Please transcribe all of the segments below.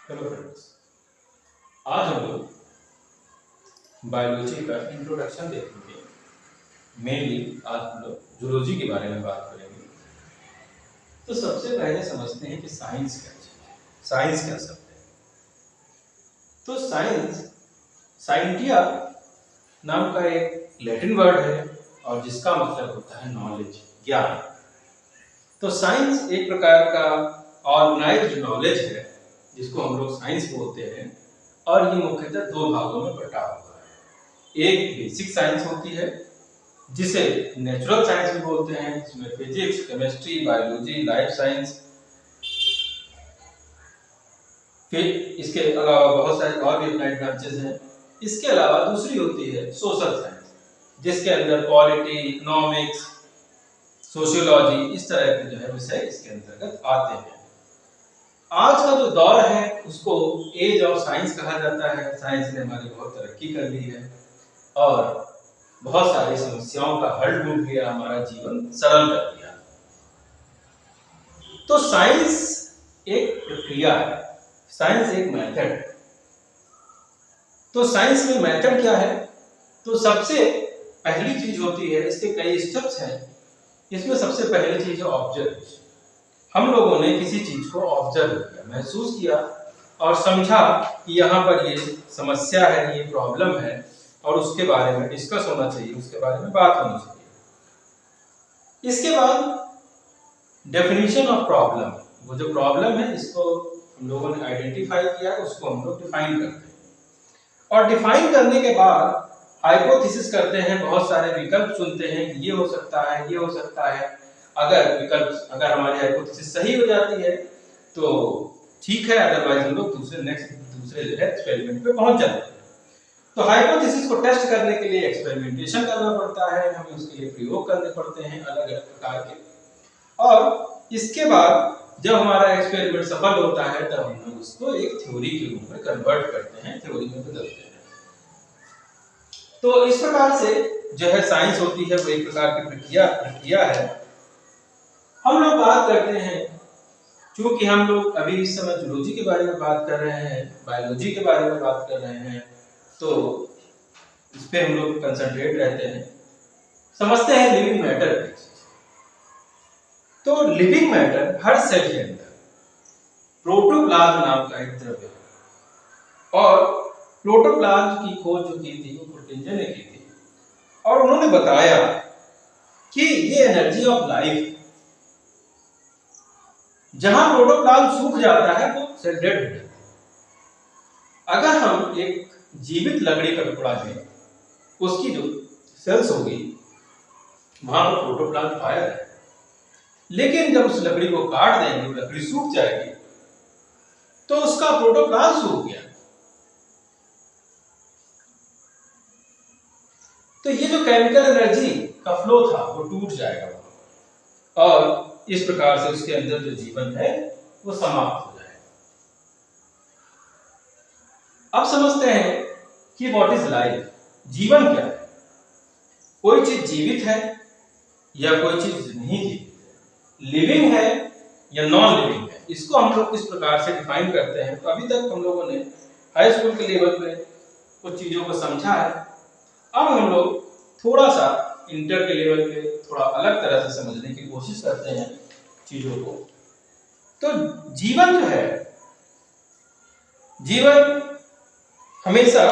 Hello friends, आज हम लोग बायोलॉजी का इंट्रोडक्शन देखेंगे। मेनली आज हम लोग जूलॉजी के बारे में बात करेंगे। तो सबसे पहले समझते हैं कि साइंस क्या चीज है, साइंस क्या शब्द है। तो साइंस साइंटिया नाम का एक लैटिन वर्ड है और जिसका मतलब होता है नॉलेज, ज्ञान। तो साइंस एक प्रकार का ऑर्गेनाइज्ड नॉलेज है जिसको हम लोग साइंस बोलते हैं और ये मुख्यतः दो भागों में बटा हुआ है। एक बेसिक साइंस होती है जिसे नेचुरल साइंस भी बोलते हैं, जिसमें physics, chemistry, biology, life science, फिर इसके अलावा बहुत सारे और भी अप्लाइड ब्रांचेस हैं। इसके अलावा दूसरी होती है सोशल साइंस, जिसके अंदर पॉलिटी, इकोनॉमिक्स, सोशियोलॉजी, इस तरह के जो है विषय इसके अंतर्गत आते हैं। आज का जो दौर है उसको एज ऑफ साइंस कहा जाता है। साइंस ने हमारी बहुत तरक्की कर ली है और बहुत सारी समस्याओं का हल ढूंढ लिया, हमारा जीवन सरल कर दिया। तो साइंस एक प्रक्रिया है, साइंस एक मेथड। तो साइंस में मेथड क्या है? तो सबसे पहली चीज होती है, इसके कई स्टेप्स हैं। इसमें सबसे पहली चीज है ऑब्जर्वेशन। हम लोगों ने किसी चीज को ऑब्जर्व किया, महसूस किया और समझा कि यहाँ पर ये समस्या है, ये प्रॉब्लम है और उसके बारे में डिस्कस होना चाहिए, उसके बारे में बात होनी चाहिए। इसके बाद डेफिनेशन ऑफ प्रॉब्लम, वो जो प्रॉब्लम है इसको हम लोगों ने आइडेंटिफाई किया, उसको हम लोग डिफाइन करते हैं और डिफाइन करने के बाद हाइपोथेसिस करते हैं, बहुत सारे विकल्प चुनते हैं कि ये हो सकता है, ये हो सकता है। अगर हमारी हाइपोथेसिस सही हो जाती है तो ठीक है, अदरवाइज हम लोग दूसरे जो है एक्सपेरिमेंट पे पहुंच जाते हैं। तो हाइपोथेसिस को टेस्ट करने के लिए एक्सपेरिमेंटेशन करना पड़ता है, हमें उसके लिए प्रयोग करने पड़ते हैं अलग अलग प्रकार के। और इसके बाद जब हमारा एक्सपेरिमेंट सफल होता है तब हम लोग उसको एक थ्योरी के रूप में कन्वर्ट करते हैं, थ्योरी में बदलते हैं। तो इस प्रकार से जो है साइंस होती है वो एक प्रकार की प्रक्रिया है। हम लोग बात करते हैं, क्योंकि हम लोग अभी इस समय जूलॉजी के बारे में बात कर रहे हैं, बायोलॉजी के बारे में बात कर रहे हैं, तो इस पे हम लोग कंसंट्रेट रहते हैं। समझते हैं लिविंग मैटर। तो लिविंग मैटर हर सेल के अंदर प्रोटोप्लाज्म नाम का एक द्रव्य है और प्रोटोप्लाज्म की खोज जो की थी वो प्रोटेंजन ने की थी और उन्होंने बताया कि ये एनर्जी ऑफ लाइफ, जहां प्रोटोप्लाज्म सूख जाता है वो सेल डेड हो जाता है। अगर हम एक जीवित लकड़ी का टुकड़ा लें, उसकी जो सेल्स होगी वहां पर प्रोटोप्लाज्म पाया जाएगा, लेकिन जब उस लकड़ी को काट देंगे, लकड़ी सूख जाएगी, तो उसका प्रोटोप्लाज्म सूख गया। तो ये जो केमिकल एनर्जी का फ्लो था वो टूट जाएगा और इस प्रकार से उसके अंदर जो जीवन है वो समाप्त हो जाएगा। अब समझते हैं कि व्हाट इज लाइफ, जीवन क्या है। कोई चीज जीवित है या कोई चीज नहीं जीवित है, लिविंग है या नॉन लिविंग है, इसको हम लोग किस प्रकार से डिफाइन करते हैं। तो अभी तक हम लोगों ने हाई स्कूल के लेवल पे कुछ चीजों को समझा है। अब हम लोग थोड़ा सा इंटर के लेवल पे थोड़ा अलग तरह से समझने की कोशिश करते हैं चीजों को। तो जीवन जो है, जीवन हमेशा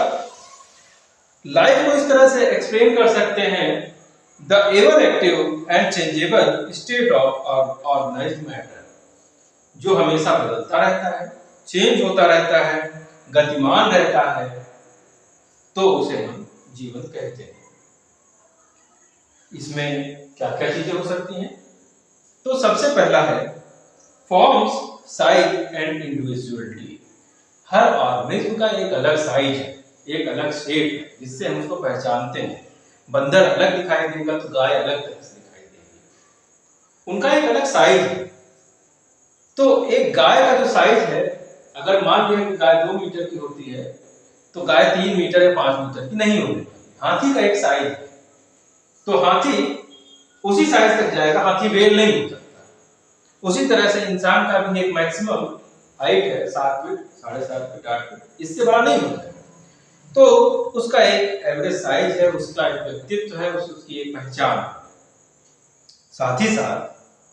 लाइफ को इस तरह से एक्सप्लेन कर सकते हैं, the ever active and changeable state of organised matter, जो हमेशा बदलता रहता है, चेंज होता रहता है, गतिमान रहता है, तो उसे हम जीवन कहते हैं। इसमें क्या क्या चीजें हो सकती हैं? तो सबसे पहला है forms, size and individuality. Her organism का एक अलग साइज है, एक अलग शेप है, जिससे हम उसको पहचानते हैं। बंदर अलग दिखाई देगा तो गाय अलग तरह से दिखाई देगी, उनका एक अलग साइज है। तो एक गाय का जो साइज है, अगर मान लिया कि गाय 2 मीटर की होती है तो गाय 3 मीटर या 5 मीटर की नहीं होगी। हाथी का एक साइज है, तो हाथी उसी साइज तक जाएगा, हाथी वेल नहीं हो सकता। उसी तरह से इंसान का भी एक मैक्सिमम हाइट है 7 फीट, 7.5 फीट, 8 फीट, इससे बड़ा नहीं होता है। तो उसका एक एवरेज साइज है, उसका एक व्यक्तित्व है, उसकी एक पहचान है। साथ ही साथ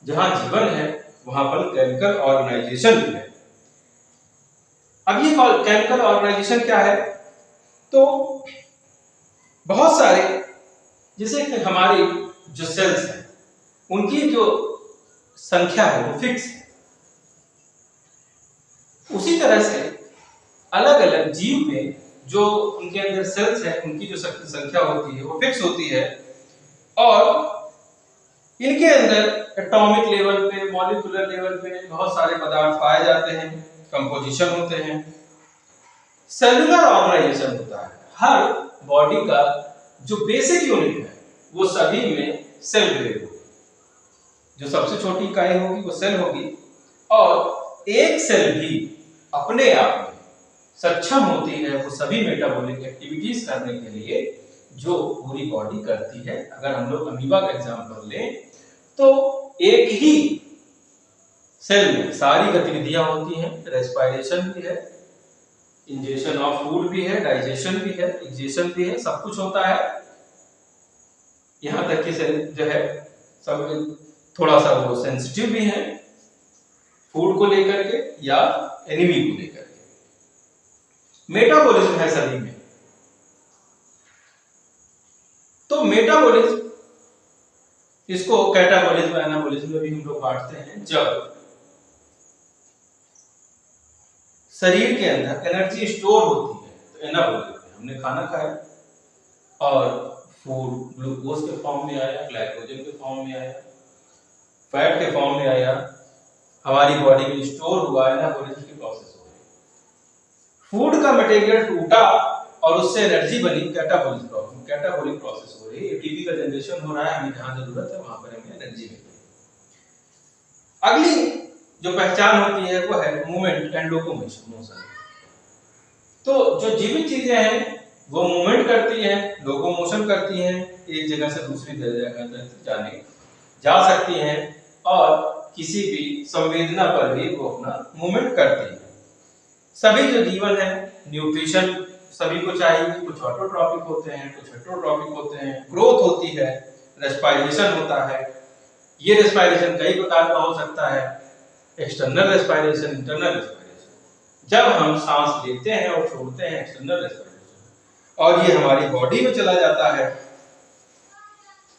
जहां जीवन है वहां पर केमिकल ऑर्गेनाइजेशन भी है। अब ये केमिकल ऑर्गेनाइजेशन क्या है? तो बहुत सारे, जैसे कि हमारी जो सेल्स हैं उनकी जो संख्या है वो फिक्स है। उसी तरह से अलग अलग जीव में जो उनके अंदर सेल्स है उनकी जो संख्या होती है वो फिक्स होती है, और इनके अंदर एटॉमिक लेवल पे, मॉलिक्यूलर लेवल पे बहुत सारे पदार्थ पाए जाते हैं, कंपोजिशन होते हैं। सेलुलर ऑर्गेनाइजेशन होता है, हर बॉडी का जो बेसिक यूनिट है वो सभी में सेल ग्रेड होगी। जो सबसे छोटी इकाई होगी वो सेल होगी, और एक सेल भी अपने आप में सक्षम होती है वो सभी मेटाबॉलिक एक्टिविटीज करने के लिए जो पूरी बॉडी करती है। अगर हम लोग अमीबा का एग्जांपल लें तो एक ही सेल में सारी गतिविधियां होती हैं, रेस्पिरेशन भी है, इंजेशन ऑफ फूड भी है, डाइजेशन भी है, एक्सजेशन भी है, सब कुछ होता है। यहां तक कि सेल जो है सब थोड़ा सा वो सेंसिटिव भी है फूड को लेकर के या एनिमी को लेकर के। मेटाबॉलिज्म है सभी में। तो मेटाबॉलिज्म, इसको कैटाबॉलिज्म, एनाबॉलिज्म में भी हम लोग बांटते हैं। जब शरीर के अंदर एनर्जी स्टोर होती है तो एनाबॉलिज्म में हमने खाना खाया और फूड ग्लूकोज के फॉर्म में आया, ग्लाइकोजन के फॉर्म में आया, फैट के फॉर्म में आया, हमारी बॉडी में स्टोर हुआ, एनाबॉलिज्म की प्रोसेस हो गई। फूड का मटेरियल टूटा और उससे एनर्जी बनी, कैटाबॉलिक प्रोसेस हो रही है। एटीपी का जनरेशन हो रहा है, हमें जहां जरूरत है वहां पर हमें एनर्जी मिल रही है। अगली जो पहचान होती है वो है मूवमेंट एंड लोकोमोशन। तो जो जीवित चीजें हैं वो मूवमेंट करती हैं, लोकोमोशन करती हैं, एक जगह से दूसरी जगह जा सकती हैं, और किसी भी संवेदना पर भी वो अपना मूवमेंट करती है। सभी जो जीवन है, न्यूट्रिशन सभी को चाहिए, कुछ ऑटोट्रॉपिक होते हैं, कुछ हेटेरोट्रॉपिक होते हैं, ग्रोथ होती है, रेस्पिरेशन होता है। ये रेस्पिरेशन कई प्रकार का हो सकता है, एक्सटर्नल रेस्पिरेशन, इंटरनल रेस्पिरेशन। जब हम सांस लेते हैं और छोड़ते हैं, एक्सटर्नल रेस्पिरेशन, और ये हमारी बॉडी में चला जाता है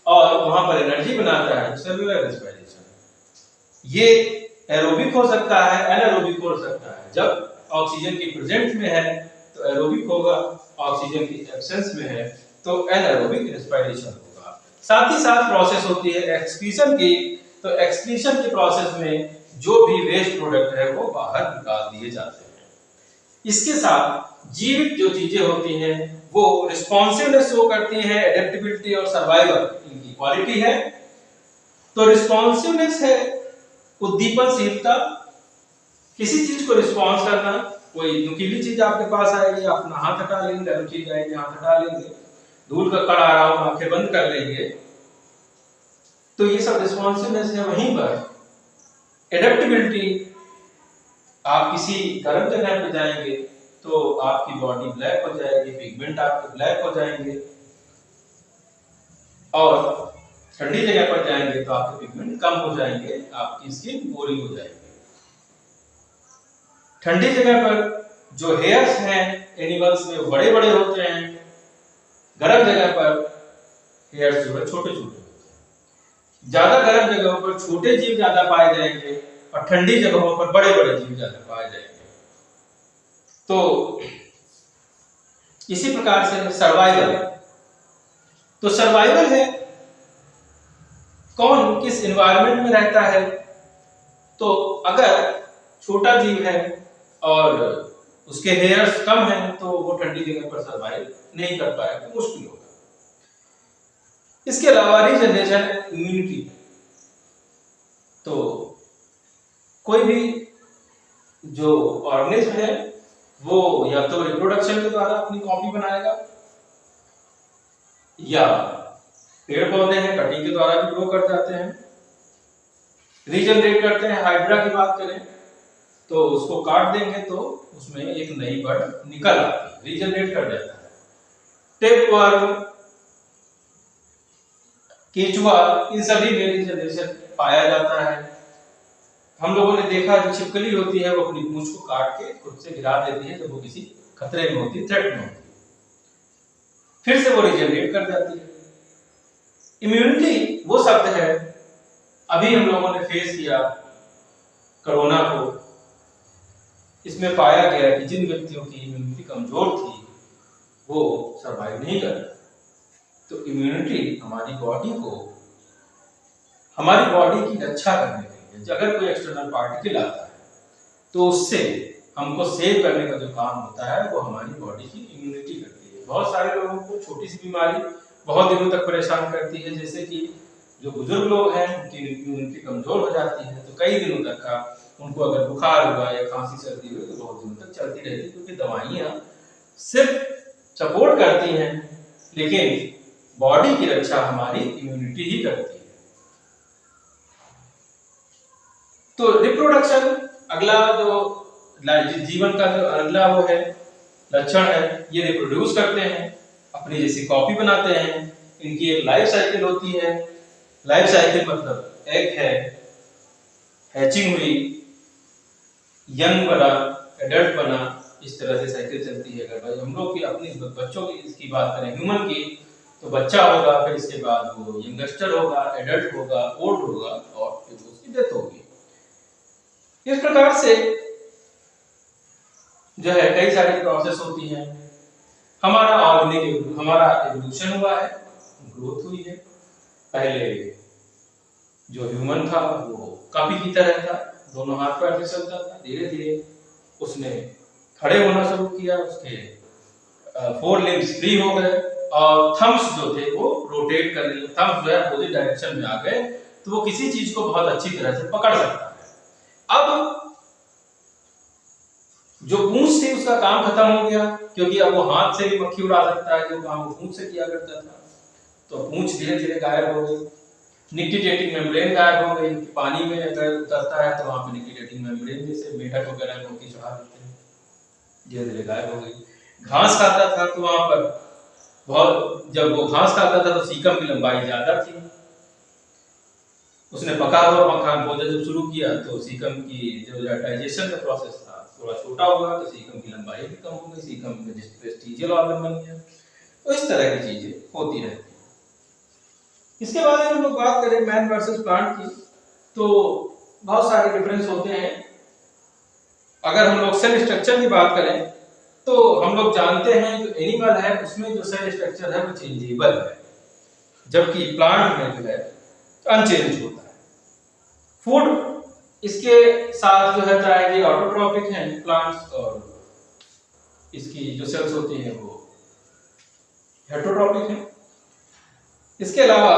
और वहां पर एनर्जी बनाता है, सेलुलर रेस्पिरेशन। ये एरोबिक हो सकता है, एनारोबिक हो सकता है। जब ऑक्सीजन की प्रेजेंस में है तो एरोबिक होगा, ऑक्सीजन की एब्सेंस में है तो एनारोबिक रेस्पिरेशन होगा। साथ ही साथ प्रोसेस होती है एक्सक्रीशन की, तो एक्सक्रीशन के प्रोसेस में जो भी वेस्ट प्रोडक्ट है वो बाहर निकाल दिए जाते हैं। इसके साथ जीवित जो चीजें होती हैं वो रिस्पॉन्सिवनेस शो करती हैं, एडेप्टेबिलिटी और सर्वाइवल इनकी क्वालिटी है। तो रिस्पॉन्सिवनेस है उद्दीपनशीलता, किसी चीज को रिस्पॉन्स करना। कोई नुकीली चीज आपके पास आएगी, आप अपना हाथ हटा लेंगे, गर्म चीज आएगी हाथ हटा लेंगे, धूल का कण आ रहा हो आंखें बंद कर लेंगे। तो ये सब रिस्पॉन्सिवनेस है। वहीं पर एडेप्टेबिलिटी, आप किसी गर्म जगह पे जाएंगे तो आपकी बॉडी ब्लैक हो जाएगी, पिगमेंट आपके ब्लैक हो जाएंगे, और ठंडी जगह पर जाएंगे तो आपके पिगमेंट कम हो जाएंगे, आपकी स्किन गोरी हो जाएगी। ठंडी जगह पर जो हेयर्स हैं एनिमल्स में बड़े बड़े होते हैं, गर्म जगह पर हेयर्स जो है छोटे छोटे होते हैं। ज्यादा गर्म जगहों पर छोटे जीव ज्यादा पाए जाएंगे और ठंडी जगहों पर बड़े बड़े जीव ज्यादा पाए जाएंगे। तो इसी प्रकार से सर्वाइवल, तो सर्वाइवल है कौन किस एनवायरनमेंट में रहता है। तो अगर छोटा जीव है और उसके हेयर्स कम हैं तो वो ठंडी जगह पर सर्वाइव नहीं कर पाएगा, तो मुश्किल होगा। इसके अलावा रीजनरेशन, इम्यूनिटी, तो कोई भी जो ऑर्गेनिज्म है वो या तो रिप्रोडक्शन के द्वारा अपनी कॉपी बनाएगा, या पेड़ पौधे हैं कटिंग के द्वारा भी ग्रो कर जाते हैं, रीजनरेट करते हैं। हाइड्रा की बात करें तो उसको काट देंगे तो उसमें एक नई बर्ड निकल आती है, रीजनरेट कर जाता है। टेपवर्म, केचुआ, इन सभी में रीजनरेशन पाया जाता है। हम लोगों ने देखा जो छिपकली होती है वो अपनी पूंछ को काट के खुद से गिरा देती है जब वो किसी खतरे में होती है, थ्रेट में होती है, फिर से वो रीजनरेट कर जाती है। इम्यूनिटी वो शब्द है, अभी हम लोगों ने फेस किया कोरोना को, इसमें पाया गया कि जिन व्यक्तियों की इम्यूनिटी कमजोर थी वो सरवाइव नहीं कर रहे। तो इम्यूनिटी हमारी बॉडी की रक्षा करने के लिए, अगर कोई एक्सटर्नल पार्टिकल आता है तो उससे हमको सेव करने का जो काम होता है वो हमारी बॉडी की इम्यूनिटी करती है। बहुत सारे लोगों को छोटी सी बीमारी बहुत दिनों तक परेशान करती है, जैसे कि जो बुजुर्ग लोग हैं उनकी इम्यूनिटी कमजोर हो जाती है, तो कई दिनों तक का उनको अगर बुखार हुआ या खांसी सर्दी हुई तो बहुत दिनों तक चलती रहती है, क्योंकि दवाइयाँ सिर्फ सपोर्ट करती हैं लेकिन बॉडी की रक्षा हमारी इम्यूनिटी ही करती है। तो रिप्रोडक्शन अगला जो जीवन का जो अगला वो है लक्षण है, ये रिप्रोड्यूस करते हैं, अपनी जैसी कॉपी बनाते हैं। इनकी एक लाइफ साइकिल होती है। लाइफ साइकिल मतलब एग है, हैचिंग हुई, यंग बना, एडल्ट बना, इस तरह से साइकिल चलती है। अगर भाई हम लोग की अपने बच्चों की इसकी बात करें, ह्यूमन की, तो बच्चा होगा, फिर इसके बाद वो यंगस्टर होगा, एडल्ट होगा, ओल्ड होगा और फिर उसकी डेथ होगी। इस प्रकार से जो है कई सारी प्रोसेस होती हैं। हमारा एवोल्यूशन हुआ है, ग्रोथ हुई है। पहले जो ह्यूमन था वो कॉपी की तरह था, दोनों हाथ पैर से चलता था। धीरे धीरे उसने खड़े होना शुरू किया, उसके 4 लिम्स फ्री हो गए और थम्स जो थे वो रोटेट करने लगे। थम्स जो है अपोजिट डायरेक्शन में आ गए, तो वो किसी चीज को बहुत अच्छी तरह से पकड़ सकता है। अब जो पूंछ थी उसका काम खत्म हो गया, क्योंकि अब वो हाथ से भी मक्खी उड़ा सकता है, जो काम वो पूंछ से किया करता था। तो पूंछ धीरे धीरे गायब हो गई। निक्टिडेटिंग मेम्ब्रेन गायब हो गई। पानी में अगर उतरता है तो वहां पे निक्टिडेटिंग मेम्ब्रेन जैसे मेढक वगैरह मोती चढ़ा देते हैं, धीरे धीरे गायब हो गई। घास खाता था तो वहां पर जब वो घास खाता था तो सीकम की लंबाई ज्यादा थी। उसने पका हुआ मखान भोजन जब शुरू किया तो सीकम की जो डाइजेशन का प्रोसेस था थोड़ा छोटा हुआ, तो सीकम की लंबाई भी कम हो गई, सीकम में प्रेस्टिजियल ऑर्गन बन गया। तो इस तरह की चीजें होती रहती हैं। इसके बाद हम लोग बात करें मैन वर्सेस प्लांट की, तो बहुत सारे डिफरेंस होते हैं। अगर हम लोग सेल स्ट्रक्चर की बात करें तो हम लोग जानते हैं जो एनिमल है उसमें जो सेल स्ट्रक्चर है वो चेंजेबल है, जबकि प्लांट में जो है अनचेंज होता है। फूड इसके साथ जो है ये ऑटोट्रॉपिक है प्लांट्स, और इसकी जो सेल्स होती हैं वो हेटरोट्रॉपिक है। इसके अलावा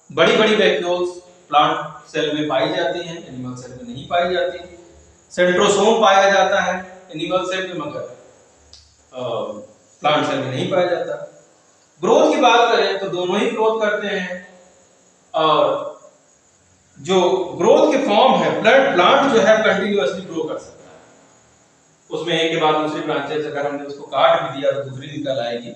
बड़ी बड़ी वैक्यूल्स प्लांट सेल में पाई जाती हैं, एनिमल सेल में नहीं पाई जाती। सेंट्रोसोम पाया जाता है एनिमल सेल में, मगर प्लांट सेल में नहीं पाया जाता। ग्रोथ की बात करें तो दोनों ही ग्रोथ करते हैं, और जो ग्रोथ के फॉर्म है प्लांट जो है कंटिन्यूअसली ग्रो कर सकता है। उसमें एक के बाद दूसरी ब्रांचेस, अगर हमने उसको काट भी दिया तो दूसरी निकल आएगी।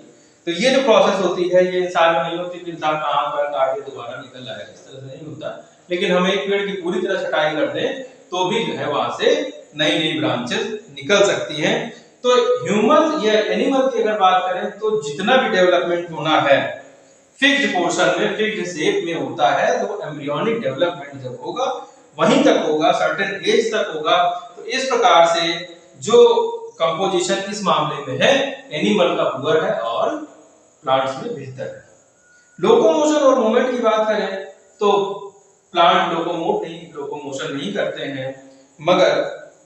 तो ये जो प्रोसेस होती है ये इंसान में नहीं होती कि इंसान का हाथ पैर काट के दोबारा निकल आएगा, इस तरह से नहीं होता। लेकिन हम एक पेड़ की पूरी तरह छटाई कर दें तो भी जो है वहां से नई नई ब्रांचेस निकल सकती हैं। तो ह्यूमन या एनिमल की अगर बात करें तो जितना भी डेवलपमेंट होना है फिक्स्ड पोर्शन में, फिक्स्ड शेप में होता है, तो एम्ब्रियोनिक डेवलपमेंट जब होगा वहीं तक होगा, सर्टेन एज तक होगा। तो इस प्रकार से जो कंपोजिशन इस मामले में है एनिमल का पुअर है और प्लांट्स में बेहतर है। लोकोमोशन और मूवमेंट की बात करें तो प्लांट लोकोमोशन नहीं करते हैं, मगर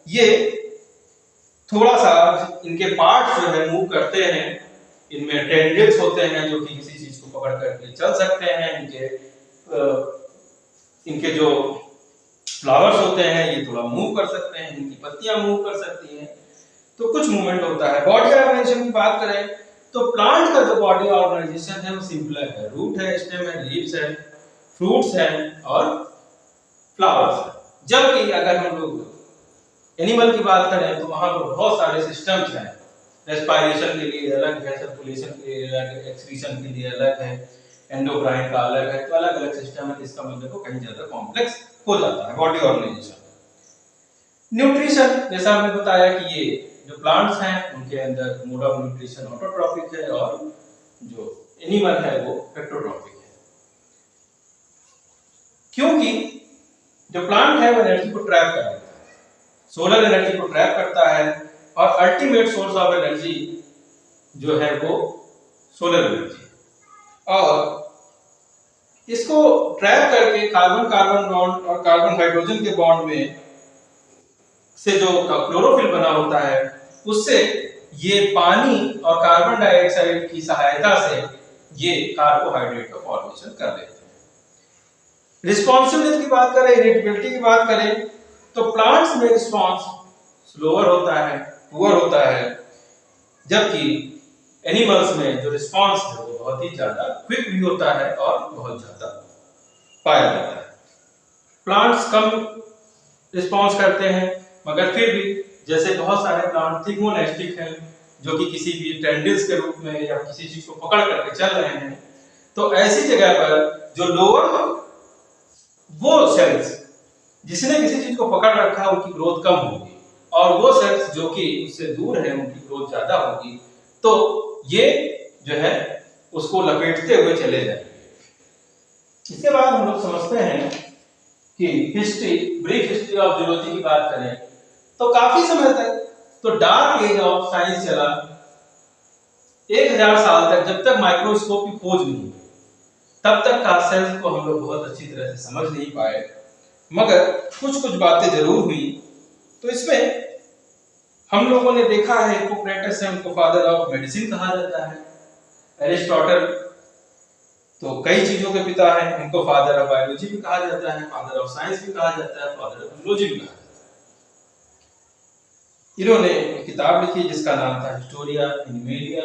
ये थोड़ा सा इनके पार्ट्स जो है मूव करते हैं। इनमें टेंडल्स होते हैं जो कि किसी चीज को पकड़ करके चल सकते हैं। इनके जो फ्लावर्स होते हैं ये थोड़ा मूव कर सकते हैं, इनकी पत्तियां मूव कर सकती हैं, तो कुछ मूवमेंट होता है। बॉडी ऑर्गेनाइजेशन की बात करें तो प्लांट का जो बॉडी ऑर्गेनाइजेशन है वो सिंपल है। रूट है, स्टेम है, लीव्स है, फ्रूट्स हैं और फ्लावर्स है। जबकि अगर हम लोग एनिमल की बात करें तो वहां पर बहुत सारे सिस्टम्स हैं, रेस्पिरेशन के लिए अलग है, सर्कुलेशन के लिए अलग है, एक्सक्रीशन के लिए अलग है, एंडोक्राइन का अलग है, तो अलग अलग सिस्टम है, इसका मतलब वो कहीं ज्यादा कॉम्प्लेक्स हो जाता है बॉडी ऑर्गेनाइजेशन। न्यूट्रिशन, जैसा हमने बताया कि ये जो प्लांट्स हैं उनके अंदर मोड ऑफ न्यूट्रिशन ऑटोट्रॉपिक है और जो एनिमल है वो हेटेरोट्रॉपिक है, क्योंकि जो प्लांट है वो एनर्जी को ट्रैप कर लेता है, सोलर एनर्जी को ट्रैप करता है और अल्टीमेट सोर्स ऑफ एनर्जी जो है वो सोलर एनर्जी है। और इसको ट्रैप करके कार्बन कार्बन बॉन्ड और कार्बन हाइड्रोजन के बॉन्ड में से जो क्लोरोफिल बना होता है उससे ये पानी और कार्बन डाइऑक्साइड की सहायता से ये कार्बोहाइड्रेट का फॉर्मेशन कर देते हैं। रिस्पॉन्सिवनेस की बात करें, इरिटेबिलिटी की बात करें तो प्लांट्स में रिस्पॉन्स स्लोअर होता है, पुअर होता है, जबकि एनिमल्स में जो रिस्पॉन्स है वो बहुत ही ज्यादा क्विक भी होता है और बहुत ज्यादा पाया जाता है। प्लांट्स कम रिस्पॉन्स करते हैं, मगर फिर भी जैसे बहुत सारे प्लांट थिग्मोनेस्टिक हैं जो कि किसी भी टेंडिल्स के रूप में या किसी चीज को पकड़ करके चल रहे हैं, तो ऐसी जगह पर जो लोअर वो सेल्स जिसने किसी चीज को पकड़ रखा है उनकी ग्रोथ कम होगी और वो सेल्स जो कि उससे दूर है उनकी ग्रोथ ज्यादा होगी, तो ये जो है उसको लपेटते हुए चले जाएंगे। इसके बाद हम लोग समझते हैं कि history, brief history of zoology की बात करें तो काफी समय तक तो डार्क एज ऑफ साइंस चला, 1000 साल तक, जब तक माइक्रोस्कोप की खोज नहीं हुई तब तक का सेल्स को हम लोग बहुत अच्छी तरह से समझ नहीं पाए, मगर कुछ कुछ बातें जरूर हुई। तो इसमें हम लोगों ने देखा है हिप्पोक्रेटस है, उनको फादर ऑफ मेडिसिन कहा जाता है। एरिस्टोटल तो कई चीजों के पिता हैं, उनको फादर ऑफ बायोलॉजी भी कहा जाता है, फादर ऑफ साइंस भी कहा जाता है, फादर ऑफ जूलॉजी भी कहा जाता है। इन्होंने एक किताब लिखी जिसका नाम था हिस्टोरिया एनिमेलिया।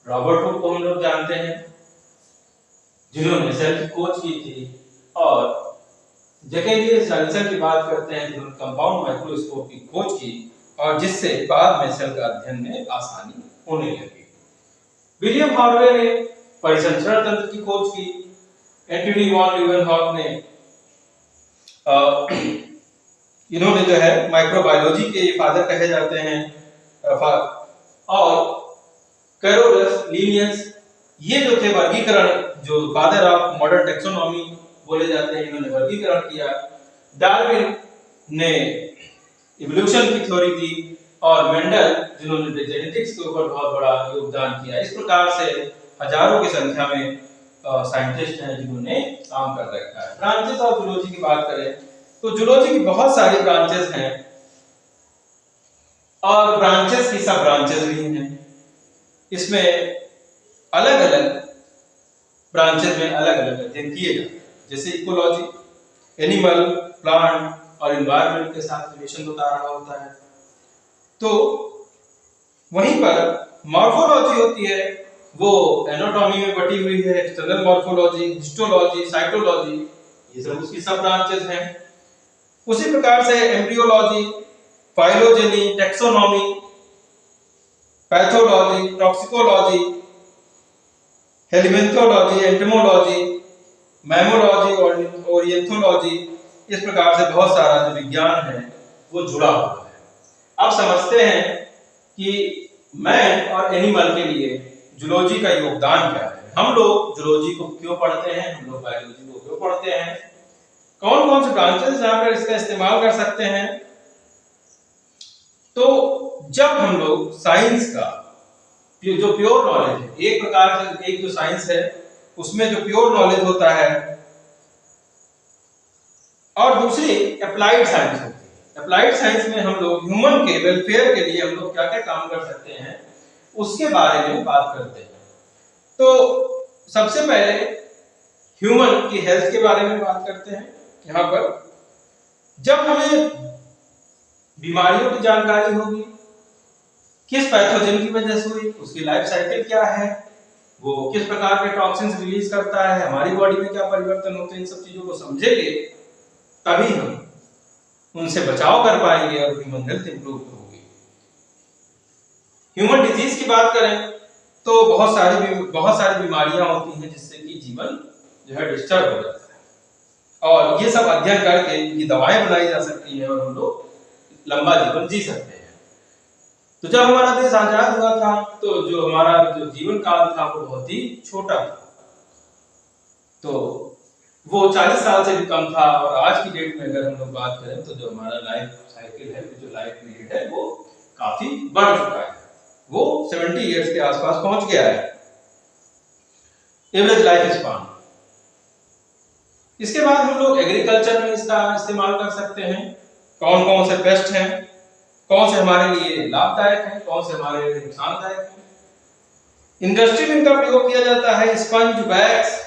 रॉबर्ट हुक को हम लोग जानते हैं जिन्होंने सेल की खोज की थी, और जैकेबियस जॉनसन की बात करते हैं जिन्होंने कंपाउंड माइक्रोस्कोप की खोज की और जिससे बाद में सेल का अध्ययन में आसानी होने लगी। विलियम हार्वे ने परिसंचरण तंत्र की खोज की। एंटोनी वॉन ल्यूवेनहॉक ने इन्होंने जो है माइक्रोबायोलॉजी के फादर कहे जाते हैं। और कैरोलस लिनियस ये जो थे वर्गीकरण, जो फादर ऑफ मॉडर्न टेक्सोनॉमी बोले जाते हैं, इन्होंने वर्गीकरण किया। डार्विन ने इवोल्यूशन की थ्योरी दी और मेंडल जिन्होंने जेनेटिक्स के ऊपर बहुत बड़ा योगदान किया। इस प्रकार से हजारों की संख्या में साइंटिस्ट हैं जिन्होंने काम कर रखा है। ब्रांचेस ऑफ जूलॉजी की बात करें तो जूलॉजी की बहुत सारी ब्रांचेस हैं और ब्रांचेस की सब ब्रांचेस भी हैं। इसमें अलग अलग ब्रांचेस में अलग अलग अध्ययन किए जाते हैं, जैसे इकोलॉजी एनिमल, प्लांट और एनवायरनमेंट के साथ रिलेशन बता रहा होता है। तो वहीं पर मॉर्फोलॉजी होती है, वो एनाटॉमी में बटी हुई है। एक्सटर्नल मॉर्फोलॉजी, हिस्टोलॉजी, साइटोलॉजी, ये सब उसकी सब ब्रांचेस हैं। उसी प्रकार से embryology, phylogeny, taxonomy, pathology, toxicology, helminthology, entomology, mammalogy और ओरिएंथोलॉजी, इस प्रकार से बहुत सारा जो विज्ञान है वो जुड़ा हुआ है। अब समझते हैं कि मैन और एनिमल के लिए जूलॉजी का योगदान क्या है। हम लोग जूलॉजी को क्यों पढ़ते हैं, हम लोग बायोलॉजी को क्यों पढ़ते हैं, कौन कौन से ब्रांचेस जहां पर इसका इस्तेमाल कर सकते हैं। तो जब हम लोग साइंस का जो प्योर नॉलेज है, एक प्रकार से एक जो साइंस है उसमें जो प्योर नॉलेज होता है और दूसरी अप्लाइड साइंस होती है। अप्लाइड साइंस में हम लोग ह्यूमन के वेलफेयर के लिए हम लोग क्या क्या काम कर सकते हैं उसके बारे में बात करते हैं। तो सबसे पहले ह्यूमन की हेल्थ के बारे में बात करते हैं। यहाँ पर जब हमें बीमारियों की जानकारी होगी, किस पैथोजन की वजह से हुई, उसकी लाइफ साइकिल क्या है, वो किस प्रकार के टॉक्सिन्स रिलीज करता है, हमारी बॉडी में क्या परिवर्तन होते हैं, इन सब चीजों को समझेंगे तभी हम उनसे बचाव कर पाएंगे और ह्यूमन हेल्थ इंप्रूव होगी। ह्यूमन डिजीज की बात करें तो बहुत सारी बीमारियां होती हैं जिससे कि जीवन जो है डिस्टर्ब हो जाता है, और ये सब अध्ययन करके इनकी दवाएं बनाई जा सकती है और हम लोग लंबा जीवन जी सकते हैं। तो जब हमारा देश आजाद हुआ था तो जो हमारा जो जीवन काल था वो बहुत ही छोटा था, तो वो 40 साल से भी कम था। और आज की डेट में अगर हम लोग बात करें तो जो हमारा लाइफ साइकिल है, जो लाइफ पीरियड है, वो काफी बढ़ चुका है, वो 70 इयर्स के आसपास पहुंच गया है, एवरेज लाइफ स्पान। इसके बाद हम लोग एग्रीकल्चर में इसका इस्तेमाल कर सकते हैं। कौन कौन से पेस्ट हैं, कौन से हमारे लिए लाभदायक हैं, कौन से हमारे लिए नुकसानदायक हैं। इंडस्ट्री में इनका प्रयोग किया जाता है। स्पंज, वैक्स,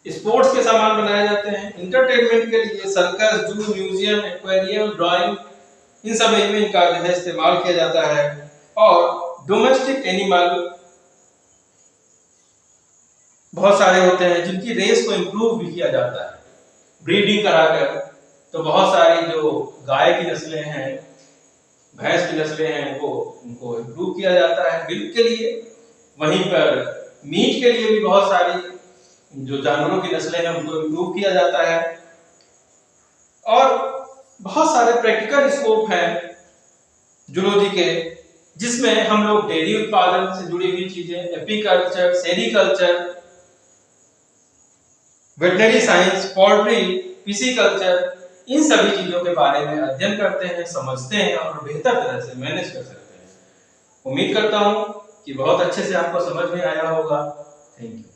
स्पोर्ट्स के सामान बनाए जाते हैं। इंटरटेनमेंट के लिए सर्कस, जू, म्यूजियम, एक्वेरियम, ड्राइंग, इन सब में इनका जो है इस्तेमाल किया जाता है। और डोमेस्टिक एनिमल बहुत सारे होते हैं जिनकी रेस को इम्प्रूव भी किया जाता है ब्रीडिंग कराकर। तो बहुत सारी जो गाय की नस्लें हैं, भैंस की नस्लें हैं, वो उनको इम्प्रूव किया जाता है मिल्क के लिए। वहीं पर मीट के लिए भी बहुत सारी जो जानवरों की नस्लें हैं उनको इम्प्रूव किया जाता है। और बहुत सारे प्रैक्टिकल स्कोप हैं जूलॉजी के, जिसमें हम लोग डेयरी उत्पादन से जुड़ी हुई चीजें, apiculture, sericulture, veterinary science, poultry, pisciculture, इन सभी चीजों के बारे में अध्ययन करते हैं, समझते हैं और बेहतर तरह से मैनेज कर सकते हैं। उम्मीद करता हूं कि बहुत अच्छे से आपको समझ में आया होगा। Thank you.